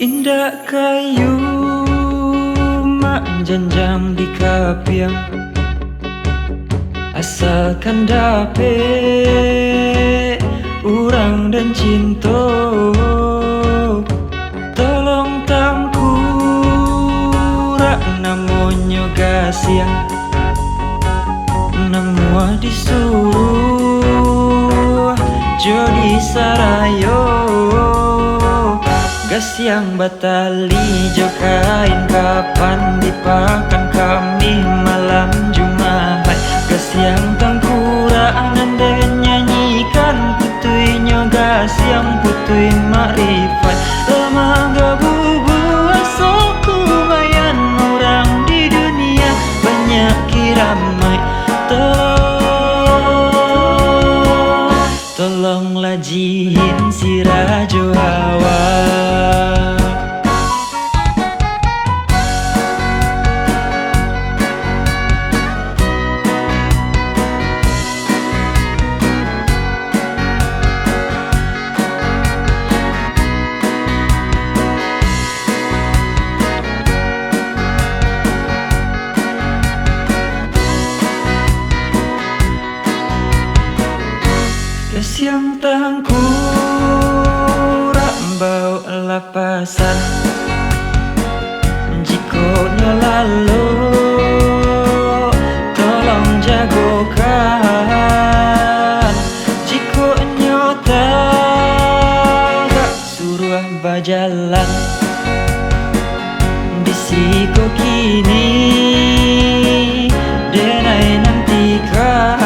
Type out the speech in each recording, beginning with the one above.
Indah kayu mak janjang di kapiang, asalkan dapet urang dan cinta. Tolong tangkura namonyo gasiang, namua disuruh jodi sarayo. Gasiang batali jo kain kapan dipakan kami malam Jumat. Gasiang tangkura nanden nyanyikan putuinyo, gasiang putui makrifat. Lama bubu asal kumayan orang di dunia banyak kiramai. Tolonglah jihin si Rajo Hawa. Gasiang tangkura bau lapasan, jikonya lalu tolong jagokan. Jikonya tak suruh bajalan, bisiko kini denai nantikan.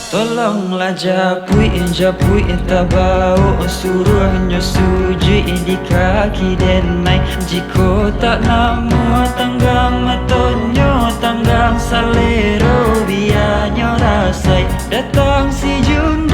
Tolonglah japui tabau suruhnya sujui di kaki denai. Jiko tak namu tanggang matonyo, tanggang salero biarnya rasai. Datang si Jun